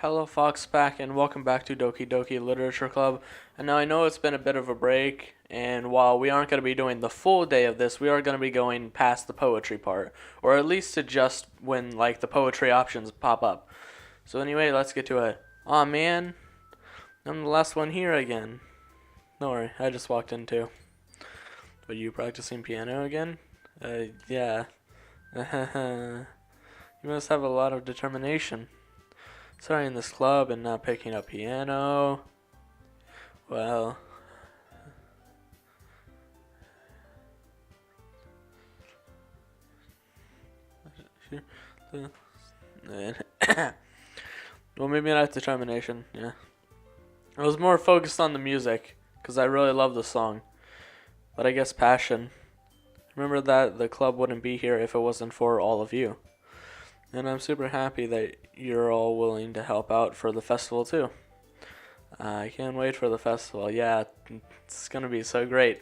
Hello, Fox back, and welcome back to Doki Doki Literature Club. And now I know it's been a bit of a break, and while we aren't going to be doing the full day of this, we are going to be going past the poetry part, or at least to just when the poetry options pop up. So anyway, let's get to it. Aw man, I'm the last one here again. Don't worry, I just walked in too. Are you practicing piano again? Yeah. You must have a lot of determination. Starting this club and not picking up piano. Well, well, maybe not determination. Yeah, I was more focused on the music because I really love the song. But I guess passion. Remember that the club wouldn't be here if it wasn't for all of you. And I'm super happy that you're all willing to help out for the festival too. I can't wait for the festival. Yeah, it's gonna be so great.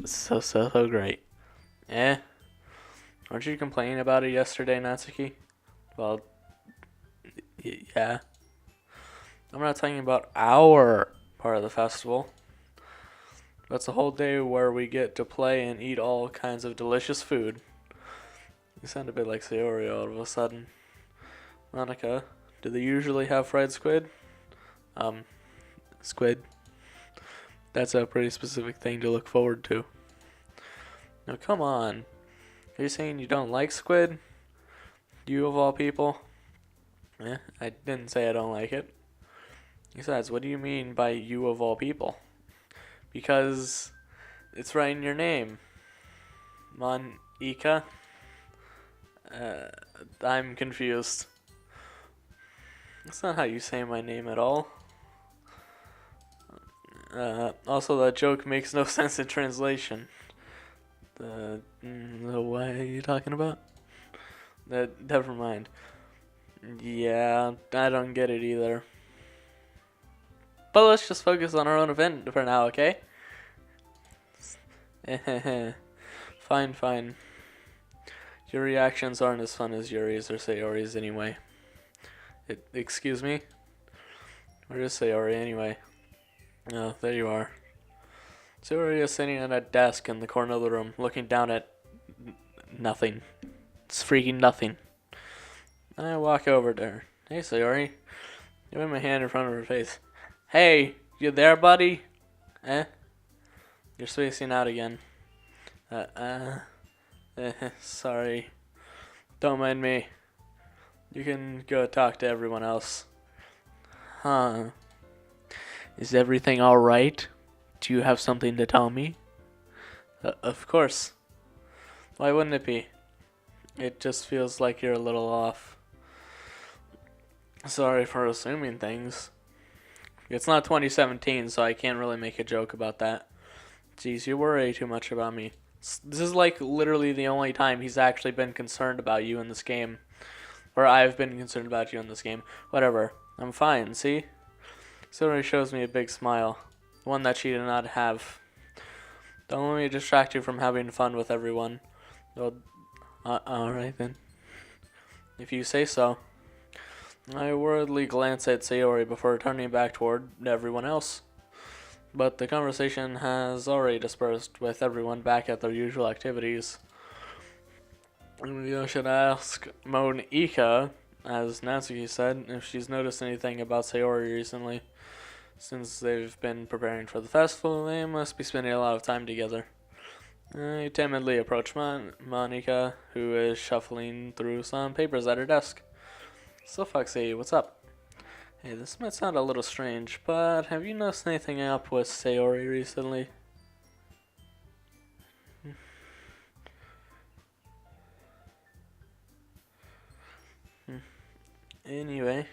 So great. Eh? Weren't you complaining about it yesterday, Natsuki? Well, yeah. I'm not talking about our part of the festival. That's a whole day where we get to play and eat all kinds of delicious food. You sound a bit like Sayori all of a sudden. Monica, do they usually have fried squid? Squid. That's a pretty specific thing to look forward to. Now, come on. Are you saying you don't like squid? You of all people? I didn't say I don't like it. Besides, what do you mean by you of all people? Because it's right in your name. Monica? I'm confused. That's not how you say my name at all. Also, that joke makes no sense in translation. What are you talking about? Never mind. Yeah, I don't get it either. But let's just focus on our own event for now, okay? Fine. Your reactions aren't as fun as Yuri's or Sayori's anyway. Excuse me? Where is Sayori anyway? Oh, there you are. Sayori is sitting at a desk in the corner of the room, looking down at nothing. It's freaking nothing. I walk over to her. Hey, Sayori. I wave my hand in front of her face. Hey, you there, buddy? You're spacing out again. Sorry. Don't mind me. You can go talk to everyone else. Huh. Is everything alright? Do you have something to tell me? Of course. Why wouldn't it be? It just feels like you're a little off. Sorry for assuming things. It's not 2017, so I can't really make a joke about that. Jeez, you worry too much about me. This is like literally the only time he's actually been concerned about you in this game. Or I've been concerned about you in this game. Whatever. I'm fine, see? Sayori shows me a big smile. One that she did not have. Don't let me distract you from having fun with everyone. Well, alright then. If you say so. I worriedly glance at Sayori before turning back toward everyone else. But the conversation has already dispersed, with everyone back at their usual activities. You should ask Monika, as Natsuki said, if she's noticed anything about Sayori recently. Since they've been preparing for the festival, they must be spending a lot of time together. I timidly approach Monika, who is shuffling through some papers at her desk. SoulFoxie, what's up? Hey, this might sound a little strange, but have you noticed anything up with Sayori recently? Anyway,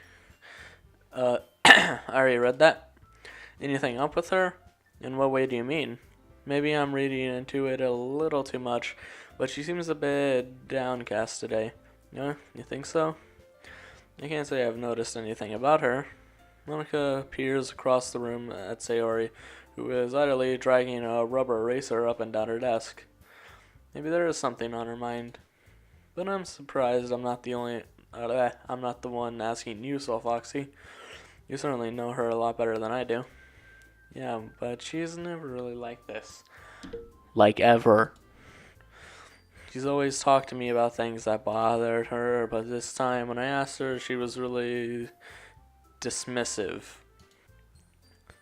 I already read that. Anything up with her? In what way do you mean? Maybe I'm reading into it a little too much, but she seems a bit downcast today. Yeah, you think so? I can't say I've noticed anything about her. Monica peers across the room at Sayori, who is idly dragging a rubber eraser up and down her desk. Maybe there is something on her mind. But I'm surprised I'm not the one asking you, SoulFoxie. You certainly know her a lot better than I do. Yeah, but she's never really like this. Like, ever. She's always talked to me about things that bothered her, but this time when I asked her, she was really dismissive.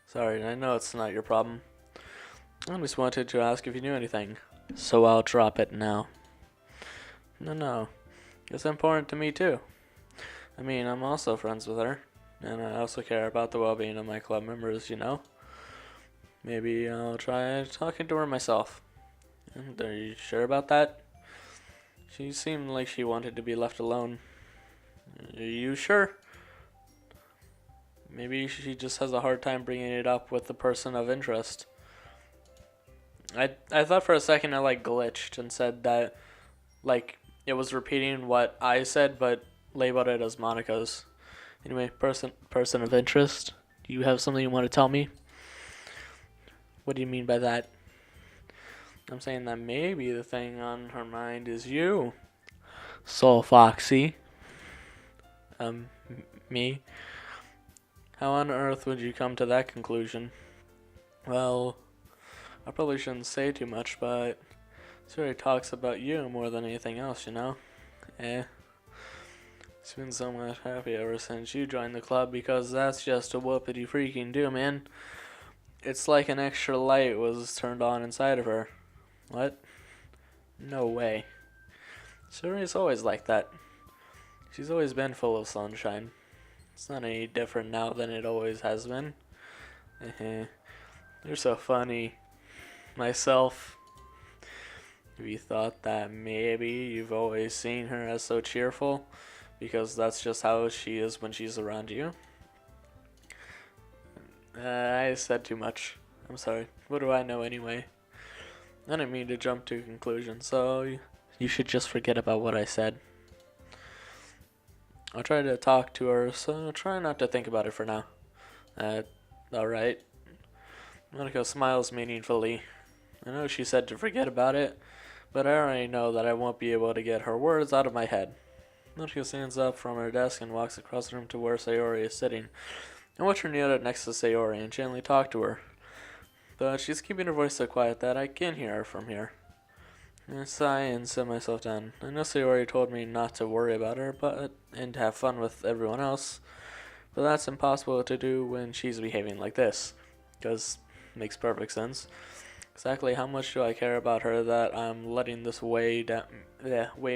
Sorry, I know it's not your problem. I just wanted to ask if you knew anything. So I'll drop it now. No. It's important to me too. I mean, I'm also friends with her. And I also care about the well-being of my club members, you know? Maybe I'll try talking to her myself. Are you sure about that? She seemed like she wanted to be left alone. Are you sure? Maybe she just has a hard time bringing it up with the person of interest. I thought for a second I glitched and said that it was repeating what I said but labeled it as Monica's. Anyway, person of interest. Do you have something you want to tell me? What do you mean by that? I'm saying that maybe the thing on her mind is you. SoulFoxie. Me? How on earth would you come to that conclusion? Well, I probably shouldn't say too much, but Suri talks about you more than anything else, you know? She's been so much happy ever since you joined the club because that's just a whoopity freaking do, man. It's like an extra light was turned on inside of her. What? No way. Suri's always like that. She's always been full of sunshine. It's not any different now than it always has been. You're so funny. Myself. Have you thought that maybe you've always seen her as so cheerful? Because that's just how she is when she's around you? I said too much. I'm sorry. What do I know anyway? I didn't mean to jump to conclusions, so you should just forget about what I said. I'll try to talk to her, so try not to think about it for now. Alright. Monica smiles meaningfully. I know she said to forget about it, but I already know that I won't be able to get her words out of my head. Monica stands up from her desk and walks across the room to where Sayori is sitting. I watch her kneel next to Sayori and gently talk to her. But she's keeping her voice so quiet that I can't hear her from here. I sigh and sit myself down. I know Sayori told me not to worry about her, and to have fun with everyone else. But that's impossible to do when she's behaving like this. Because it makes perfect sense. Exactly how much do I care about her that I'm letting this weigh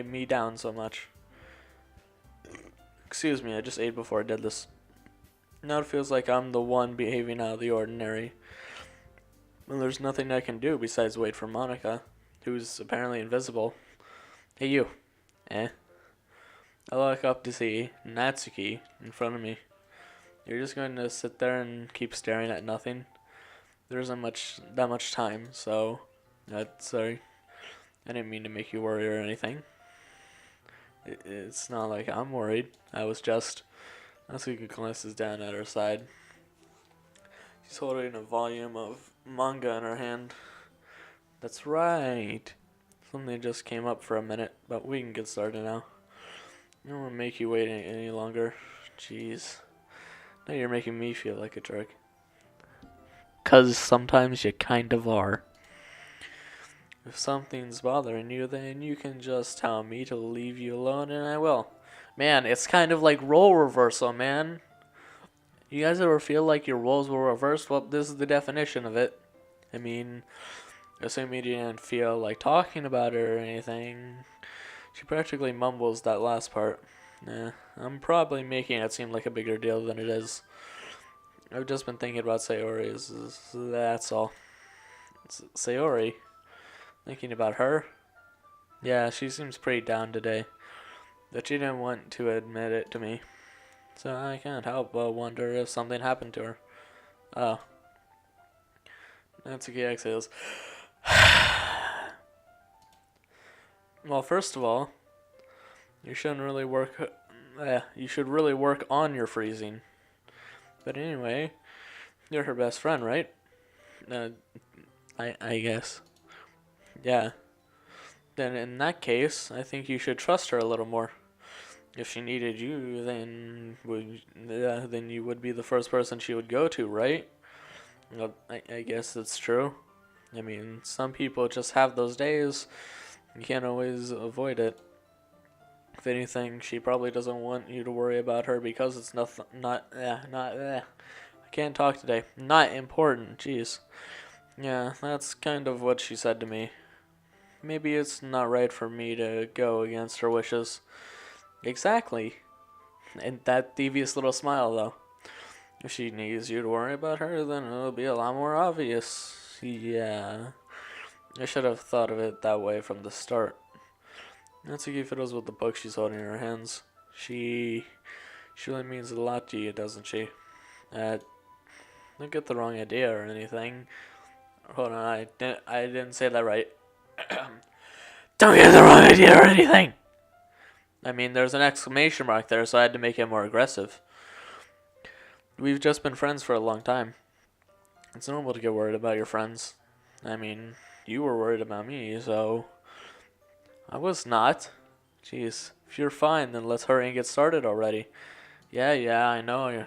me down so much? Excuse me, I just ate before I did this. Now it feels like I'm the one behaving out of the ordinary. Well, there's nothing I can do besides wait for Monica, who's apparently invisible. Hey, you. I look up to see Natsuki in front of me. You're just going to sit there and keep staring at nothing? There isn't that much time, so... sorry. I didn't mean to make you worry or anything. It's not like I'm worried. I was just... Natsuki glances down at her side. She's holding a volume of manga in her hand. That's right. Something just came up for a minute, but we can get started now. I don't want to make you wait any longer. Jeez. Now you're making me feel like a jerk. 'Cause sometimes you kind of are. If something's bothering you, then you can just tell me to leave you alone and I will. Man, it's kind of like role reversal, man. You guys ever feel like your roles were reversed? Well, this is the definition of it. I mean, assuming you didn't feel like talking about it or anything. She practically mumbles that last part. I'm probably making it seem like a bigger deal than it is. I've just been thinking about Sayori. That's all. Sayori? Thinking about her? Yeah, she seems pretty down today. But she didn't want to admit it to me. So I can't help but wonder if something happened to her. Oh. Natsuki exhales. Well, first of all, you shouldn't really work... you should really work on your freezing. But anyway, you're her best friend, right? I guess. Yeah. Then in that case, I think you should trust her a little more. If she needed you, then you would be the first person she would go to, right? Well, I guess that's true. I mean, some people just have those days. You can't always avoid it. If anything, she probably doesn't want you to worry about her because it's I can't talk today. Not important. Jeez. Yeah, that's kind of what she said to me. Maybe it's not right for me to go against her wishes. Exactly. And that devious little smile, though. If she needs you to worry about her, then it'll be a lot more obvious. Yeah. I should have thought of it that way from the start. Natsuki fiddles with the book she's holding in her hands. She really means a lot to you, doesn't she? Don't get the wrong idea or anything. Hold on, I didn't say that right. Don't get the wrong idea or anything! I mean, there's an exclamation mark there, so I had to make it more aggressive. We've just been friends for a long time. It's normal to get worried about your friends. I mean, you were worried about me, so... I was not. Jeez, if you're fine, then let's hurry and get started already. Yeah, I know.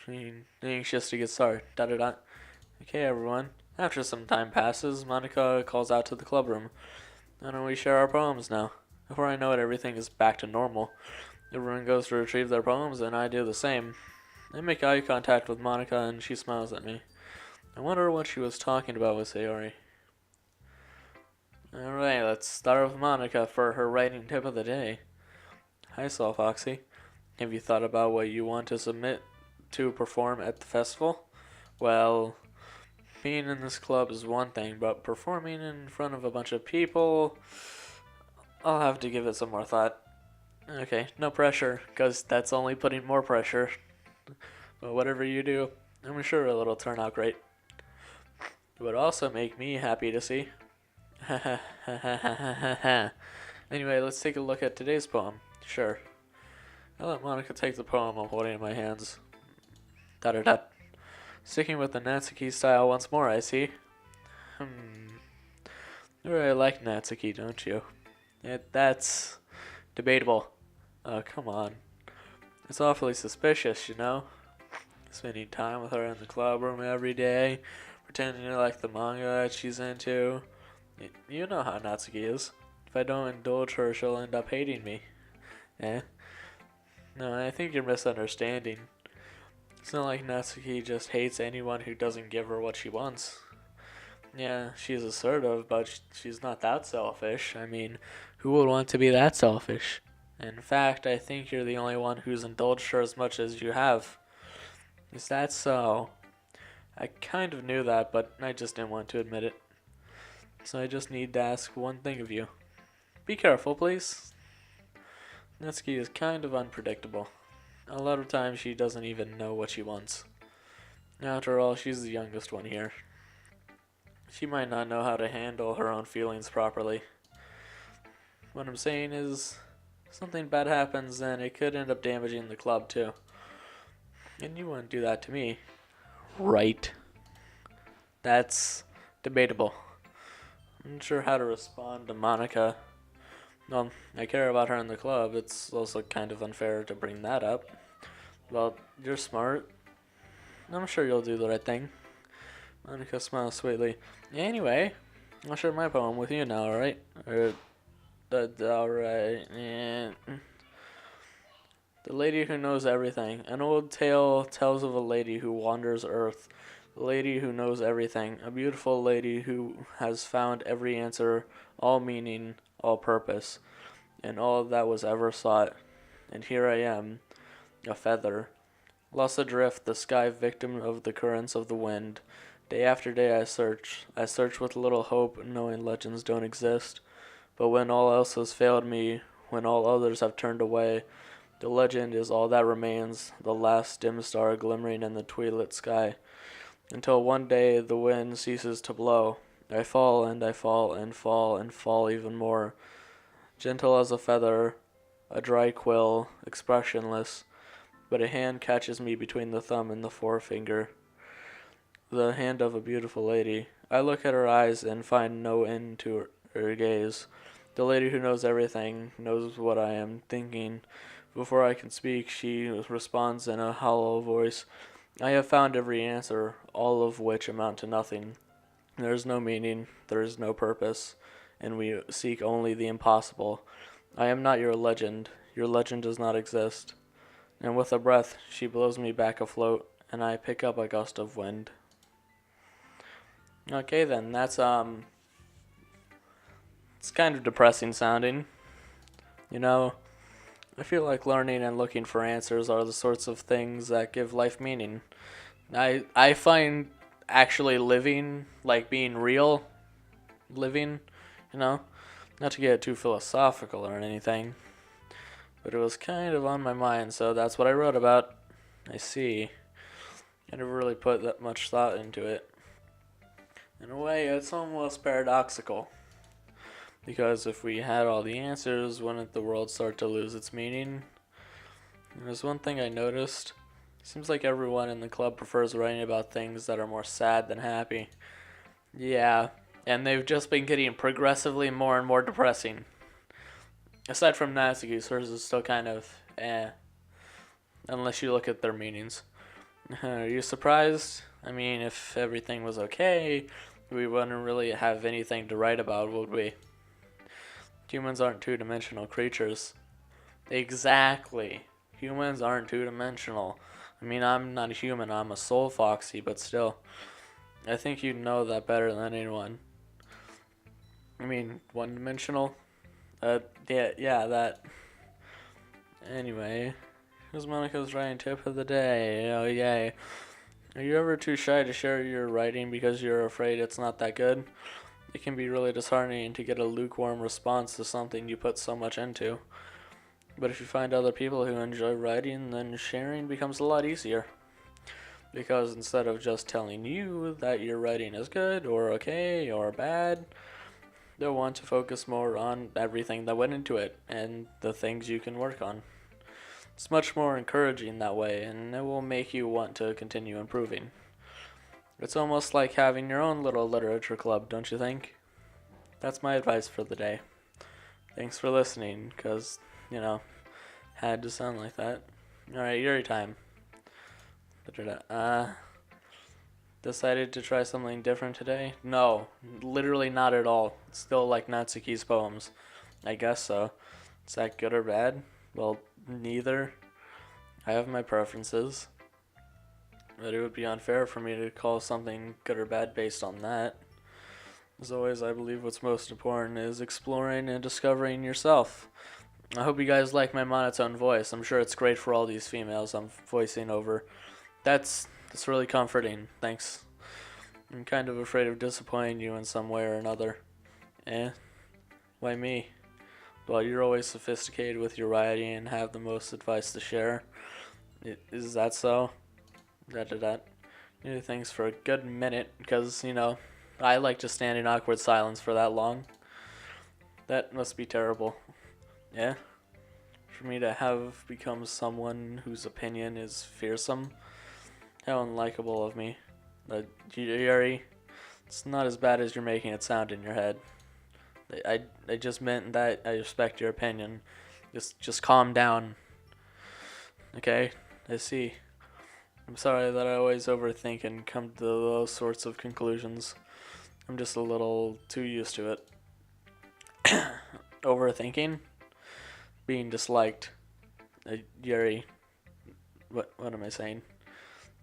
You're anxious to get started. Da-da-da. Okay, everyone. After some time passes, Monica calls out to the club room. And we share our poems now. Before I know it, everything is back to normal. Everyone goes to retrieve their poems, and I do the same. I make eye contact with Monica, and she smiles at me. I wonder what she was talking about with Sayori. Alright, let's start with Monica for her writing tip of the day. Hi, SoulFoxie. Have you thought about what you want to submit to perform at the festival? Well, being in this club is one thing, but performing in front of a bunch of people, I'll have to give it some more thought. Okay, no pressure, because that's only putting more pressure. But whatever you do, I'm sure it'll turn out great. It would also make me happy to see. Anyway, let's take a look at today's poem. Sure. I'll let Monica take the poem I'm holding in my hands. Da-da-da. Sticking with the Natsuki style once more, I see. You really like Natsuki, don't you? That's debatable. Oh, come on. It's awfully suspicious, you know? Spending time with her in the club room every day, pretending to like the manga that she's into. You know how Natsuki is. If I don't indulge her, she'll end up hating me. Eh? No, I think you're misunderstanding. It's not like Natsuki just hates anyone who doesn't give her what she wants. Yeah, she's assertive, but she's not that selfish. I mean, who would want to be that selfish? In fact, I think you're the only one who's indulged her as much as you have. Is that so? I kind of knew that, but I just didn't want to admit it. So I just need to ask one thing of you. Be careful, please. Natsuki is kind of unpredictable. A lot of times she doesn't even know what she wants. After all, she's the youngest one here. She might not know how to handle her own feelings properly. What I'm saying is, if something bad happens, then it could end up damaging the club too. And you wouldn't do that to me. Right. That's debatable. I'm not sure how to respond to Monica. Well, I care about her in the club. It's also kind of unfair to bring that up. Well, you're smart. I'm sure you'll do the right thing. Monica smiles sweetly. Anyway, I'll share my poem with you now, alright? Alright. Yeah. The Lady Who Knows Everything. An old tale tells of a lady who wanders Earth. A lady who knows everything. A beautiful lady who has found every answer, all meaning, all purpose, and all that was ever sought. And here I am, a feather, lost adrift, the sky, victim of the currents of the wind. Day after day I search with little hope, knowing legends don't exist. But when all else has failed me, when all others have turned away, the legend is all that remains, the last dim star glimmering in the twilit sky. Until one day the wind ceases to blow. I fall and I fall and fall and fall even more. Gentle as a feather, a dry quill, expressionless, but a hand catches me between the thumb and the forefinger. The hand of a beautiful lady. I look at her eyes and find no end to her gaze. The lady who knows everything, knows what I am thinking, Before I can speak, she responds in a hollow voice. I have found every answer, all of which amount to nothing. There is no meaning, there is no purpose, and we seek only the impossible. I am not your legend. Your legend does not exist. And with a breath, she blows me back afloat, and I pick up a gust of wind. Okay then, it's kind of depressing sounding. You know, I feel like learning and looking for answers are the sorts of things that give life meaning. I find actually living, like being real, living, you know, not to get too philosophical or anything, but it was kind of on my mind, so that's what I wrote about. I see. I never really put that much thought into it. In a way, it's almost paradoxical. Because if we had all the answers, wouldn't the world start to lose its meaning? And there's one thing I noticed. Seems like everyone in the club prefers writing about things that are more sad than happy. Yeah, and they've just been getting progressively more and more depressing. Aside from Natsuki's, hers is still kind of unless you look at their meanings. Are you surprised? I mean, if everything was okay, we wouldn't really have anything to write about, would we? Humans aren't two-dimensional creatures. Exactly. Humans aren't two-dimensional. I mean, I'm not a human, I'm a SoulFoxie, but still. I think you'd know that better than anyone. I mean, one-dimensional? Yeah, that. Anyway, here's Monica's writing tip of the day. Oh, yay. Are you ever too shy to share your writing because you're afraid it's not that good? It can be really disheartening to get a lukewarm response to something you put so much into. But if you find other people who enjoy writing, then sharing becomes a lot easier. Because instead of just telling you that your writing is good or okay or bad, they'll want to focus more on everything that went into it and the things you can work on. It's much more encouraging that way, and it will make you want to continue improving. It's almost like having your own little literature club, don't you think? That's my advice for the day. Thanks for listening, because, had to sound like that. Alright, your time. Decided to try something different today? No, literally not at all. It's still like Natsuki's poems. I guess so. Is that good or bad? Well, neither. I have my preferences. But it would be unfair for me to call something good or bad based on that. As always, I believe what's most important is exploring and discovering yourself. I hope you guys like my monotone voice. I'm sure it's great for all these females I'm voicing over. That's really comforting. Thanks. I'm kind of afraid of disappointing you in some way or another. Why me? Well, you're always sophisticated with your writing and have the most advice to share. Is that so? Thanks for a good minute, because, I like to stand in awkward silence for that long. That must be terrible. Yeah? For me to have become someone whose opinion is fearsome? How unlikable of me. Yuri, it's not as bad as you're making it sound in your head. I just meant that I respect your opinion. Just calm down. Okay? I see. I'm sorry that I always overthink and come to those sorts of conclusions. I'm just a little too used to it. Overthinking? Being disliked. Yuri. What am I saying?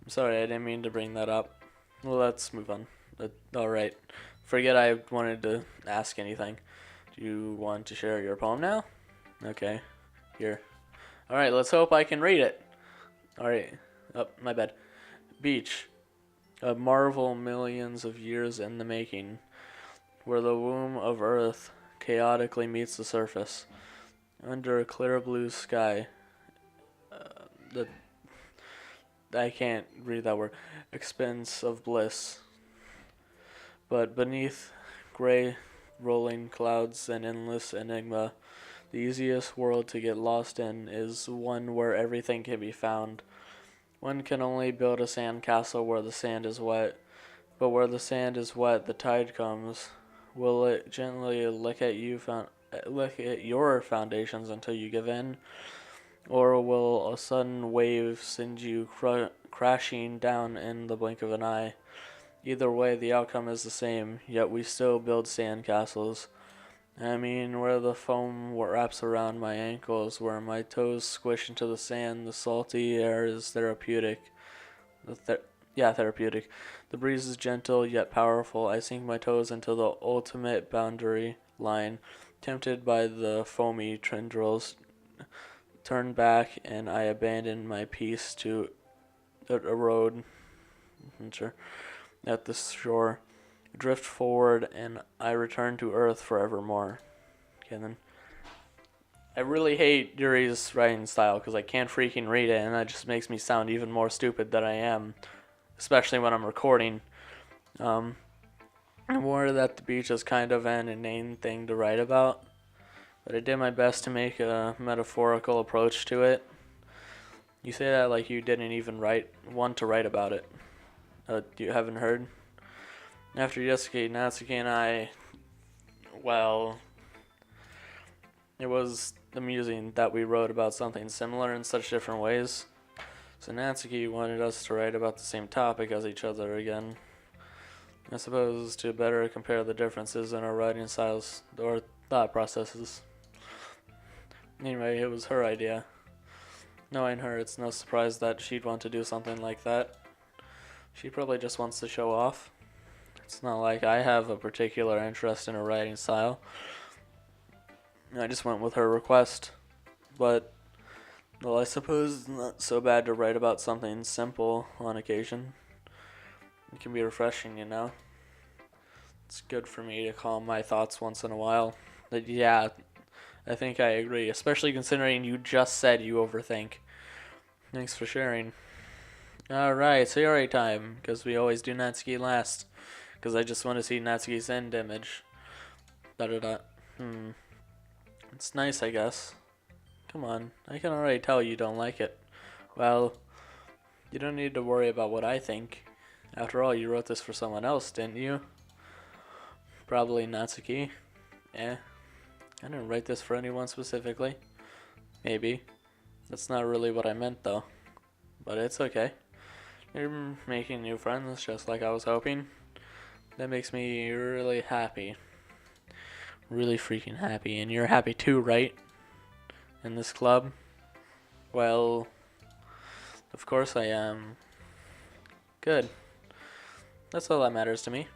I'm sorry, I didn't mean to bring that up. Well, let's move on. Alright. Forget I wanted to ask anything. Do you want to share your poem now? Okay. Here. Alright, let's hope I can read it. Alright. Oh, my bad. Beach. A marvel millions of years in the making, where the womb of Earth chaotically meets the surface. Under a clear blue sky. I can't read that word. Expanse of bliss. But beneath gray rolling clouds and endless enigma, the easiest world to get lost in is one where everything can be found. One can only build a sand castle where the sand is wet, but where the sand is wet, the tide comes. Will it gently lick at your foundations until you give in? Or will a sudden wave send you crashing down in the blink of an eye? Either way, the outcome is the same, yet we still build sandcastles. I mean, where the foam wraps around my ankles, where my toes squish into the sand, the salty air is therapeutic. Therapeutic. The breeze is gentle yet powerful. I sink my toes into the ultimate boundary line, tempted by the foamy tendrils. Turn back, and I abandon my peace to erode at the shore. Drift forward, and I return to Earth forevermore. Okay, then. I really hate Yuri's writing style because I can't freaking read it, and that just makes me sound even more stupid than I am, especially when I'm recording. I'm aware that the beach is kind of an inane thing to write about, but I did my best to make a metaphorical approach to it. You say that like you didn't even want to write about it. You haven't heard? After Yasuke, Natsuki, and I, well, it was amusing that we wrote about something similar in such different ways. So Natsuki wanted us to write about the same topic as each other again. I suppose to better compare the differences in our writing styles or thought processes. Anyway, it was her idea. Knowing her, it's no surprise that she'd want to do something like that. She probably just wants to show off. It's not like I have a particular interest in her writing style. I just went with her request. But, well, I suppose it's not so bad to write about something simple on occasion. It can be refreshing, you know? It's good for me to calm my thoughts once in a while. But yeah, I think I agree, especially considering you just said you overthink. Thanks for sharing. Alright, Sayori time, because we always do Natsuki last. Because I just want to see Natsuki's end image. It's nice, I guess. Come on, I can already tell you don't like it. Well, you don't need to worry about what I think. After all, you wrote this for someone else, didn't you? Probably Natsuki. I didn't write this for anyone specifically. Maybe. That's not really what I meant, though. But it's okay. You're making new friends, just like I was hoping. That makes me really happy. Really freaking happy. And you're happy too, right? In this club? Well, of course I am. Good. That's all that matters to me.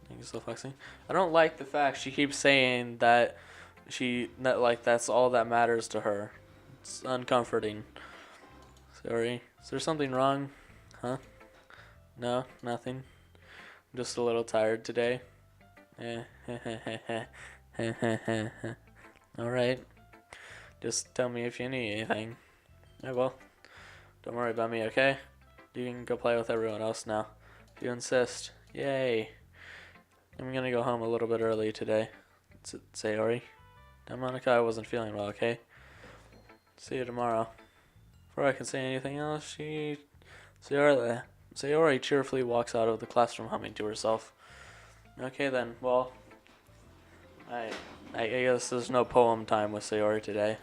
Thank you, SoulFoxie. I don't like the fact she keeps saying that that's all that matters to her. It's uncomforting. Sorry. Is there something wrong? Huh? No, nothing. I'm just a little tired today. Alright. Just tell me if you need anything. I will. Don't worry about me, okay? You can go play with everyone else now. If you insist. Yay. I'm gonna go home a little bit early today. Sayori. Now, Monica, I wasn't feeling well, okay? See you tomorrow. Before I can say anything else, Sayori cheerfully walks out of the classroom humming to herself. Okay then, well, I guess there's no poem time with Sayori today.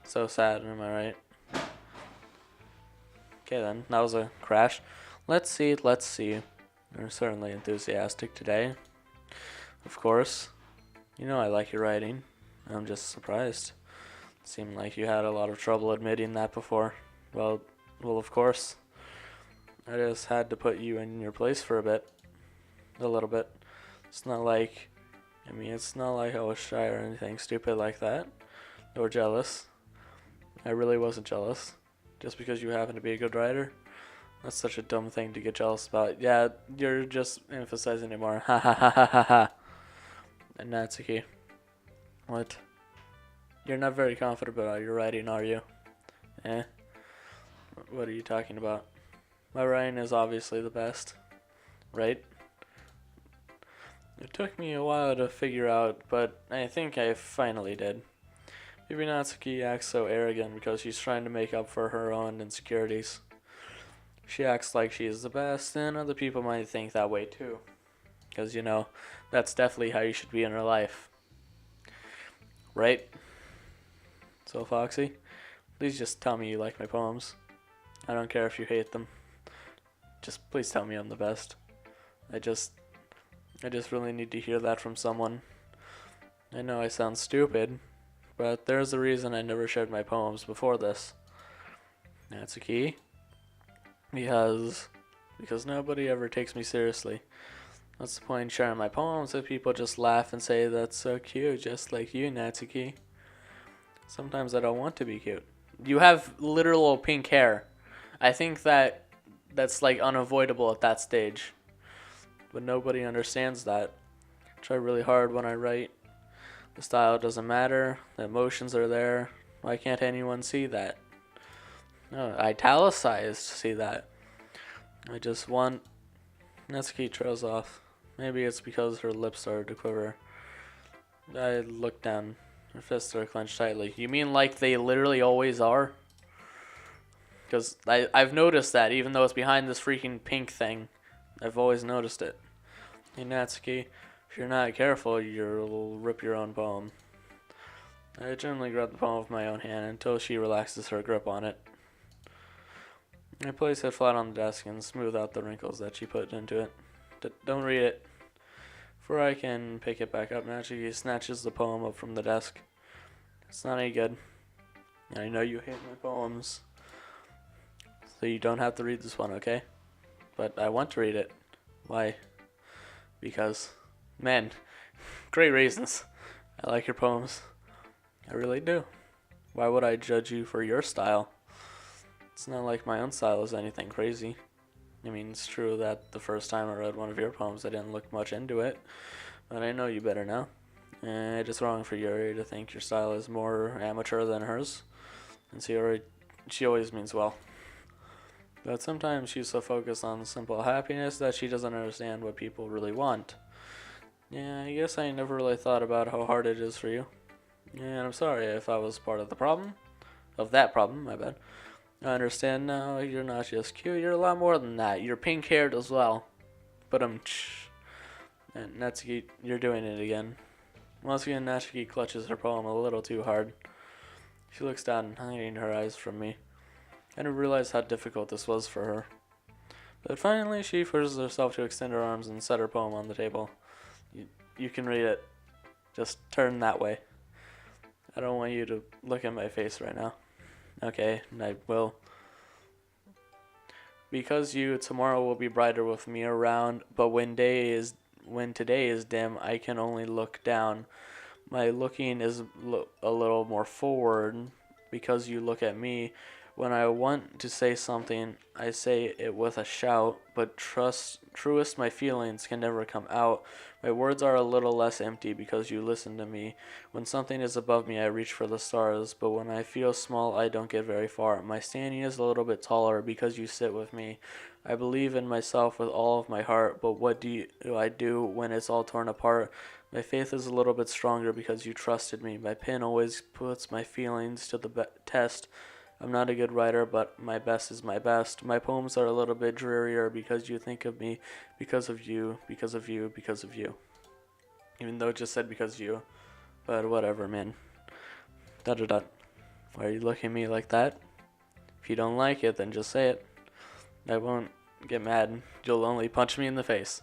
So sad, am I right? Okay then, that was a crash. Let's see. You're certainly enthusiastic today. Of course. You know I like your writing. I'm just surprised. It seemed like you had a lot of trouble admitting that before. Well, of course. I just had to put you in your place for a bit. A little bit. It's not like I was shy or anything stupid like that. Or jealous. I really wasn't jealous. Just because you happen to be a good writer. That's such a dumb thing to get jealous about. Yeah, you're just emphasizing it more. Ha ha ha ha ha ha. And Natsuki. What? You're not very confident about your writing, are you? What are you talking about? My writing is obviously the best. Right? It took me a while to figure out, but I think I finally did. Maybe Natsuki acts so arrogant because she's trying to make up for her own insecurities. She acts like she is the best, and other people might think that way too. Because, that's definitely how you should be in her life. Right? SoulFoxie? Please just tell me you like my poems. I don't care if you hate them. Just please tell me I'm the best. I just really need to hear that from someone. I know I sound stupid, but there's a reason I never shared my poems before this. That's a key. Because nobody ever takes me seriously. What's the point in sharing my poems if people just laugh and say that's so cute, just like you, Natsuki? Sometimes I don't want to be cute. You have literal pink hair. I think that's like unavoidable at that stage. But nobody understands that. I try really hard when I write. The style doesn't matter. The emotions are there. Why can't anyone see that? No, italicized see that. I just want... Natsuki trails off. Maybe it's because her lips started to quiver. I look down. Her fists are clenched tightly. You mean like they literally always are? Because I've noticed that, even though it's behind this freaking pink thing. I've always noticed it. Hey Natsuki, if you're not careful, you'll rip your own poem. I gently grab the poem with my own hand until she relaxes her grip on it. I place it flat on the desk and smooth out the wrinkles that she put into it. Don't read it. Before I can pick it back up, Natsuki snatches the poem up from the desk. It's not any good. I know you hate my poems. So you don't have to read this one, okay? But I want to read it. Why? Because, man, great reasons. I like your poems. I really do. Why would I judge you for your style? It's not like my own style is anything crazy. I mean, it's true that the first time I read one of your poems, I didn't look much into it. But I know you better now. And it's wrong for Yuri to think your style is more amateur than hers. And she always means well. But sometimes she's so focused on simple happiness that she doesn't understand what people really want. Yeah, I guess I never really thought about how hard it is for you. And I'm sorry if I was part of the problem. Of that problem, my bad. I understand now, you're not just cute, you're a lot more than that. You're pink-haired as well. But and Natsuki, you're doing it again. Once again, Natsuki clutches her poem a little too hard. She looks down, hiding her eyes from me. I didn't realize how difficult this was for her. But finally, she forces herself to extend her arms and set her poem on the table. You can read it. Just turn that way. I don't want you to look at my face right now. Okay, I will. Because tomorrow will be brighter with me around, but when today is dim, I can only look down. My looking is a little more forward because you look at me. When I want to say something, I say it with a shout, but truest my feelings can never come out. My words are a little less empty because you listen to me. When something is above me, I reach for the stars, but when I feel small, I don't get very far. My standing is a little bit taller because you sit with me. I believe in myself with all of my heart, but what do I do when it's all torn apart? My faith is a little bit stronger because you trusted me. My pen always puts my feelings to the test. I'm not a good writer, but my best is my best. My poems are a little bit drearier because you think of me, because of you, because of you, because of you. Even though it just said because of you. But whatever, man. Why are you looking at me like that? If you don't like it, then just say it. I won't get mad. You'll only punch me in the face.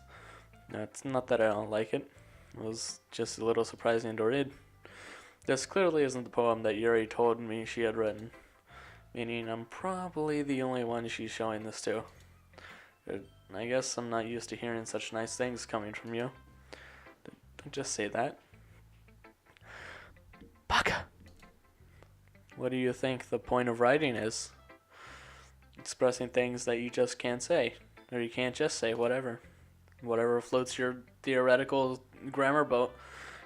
No, it's not that I don't like it. It was just a little surprising to read. This clearly isn't the poem that Yuri told me she had written. Meaning I'm probably the only one she's showing this to. I guess I'm not used to hearing such nice things coming from you. Don't just say that. Baka! What do you think the point of writing is? Expressing things that you just can't say. Or you can't just say, whatever. Whatever floats your theoretical grammar boat.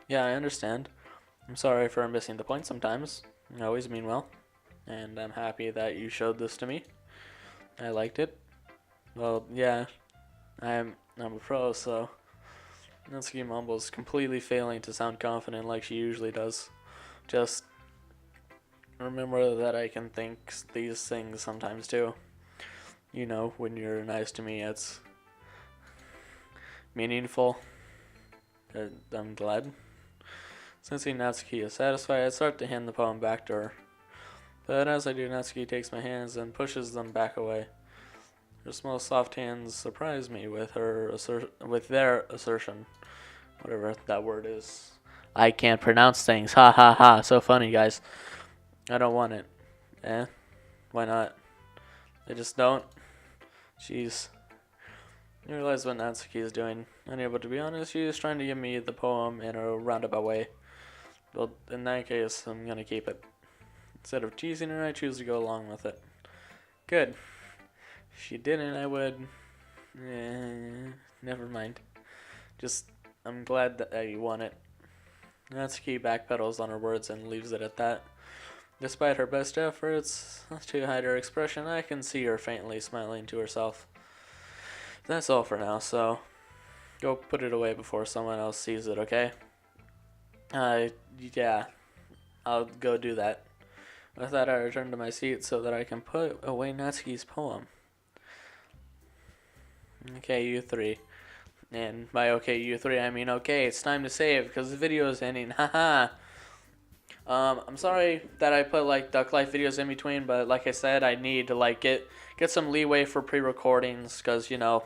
Yeah, I understand. I'm sorry for missing the point sometimes. I always mean well. And I'm happy that you showed this to me. I liked it. Well, yeah, I'm a pro, so Natsuki mumbles, completely failing to sound confident like she usually does. Just remember that I can think these things sometimes too. You know, when you're nice to me, it's meaningful. I'm glad. Since Natsuki is satisfied, I start to hand the poem back to her. But as I do, Natsuki takes my hands and pushes them back away. Her small, soft hands surprise me with their assertion, whatever that word is. I can't pronounce things. Ha ha ha. So funny, guys. I don't want it. Why not? I just don't. Jeez. I realize what Natsuki is doing. Unable to be honest, she is trying to give me the poem in a roundabout way. Well, in that case, I'm gonna keep it. Instead of teasing her, I choose to go along with it. Good. If she didn't, I would... never mind. Just, I'm glad that you won it. Natsuki backpedals on her words and leaves it at that. Despite her best efforts to hide her expression, I can see her faintly smiling to herself. That's all for now, so go put it away before someone else sees it, okay? Yeah, I'll go do that. With that, I return to my seat so that I can put away Natsuki's poem. Okay, you three. And by okay, you three, I mean okay, it's time to save because the video is ending. Haha. I'm sorry that I put like Duck Life videos in between, but like I said, I need to like get some leeway for pre-recordings because, you know,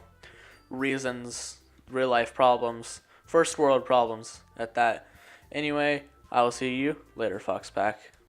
reasons, real life problems, first world problems at that. Anyway, I will see you later, Fox Pack.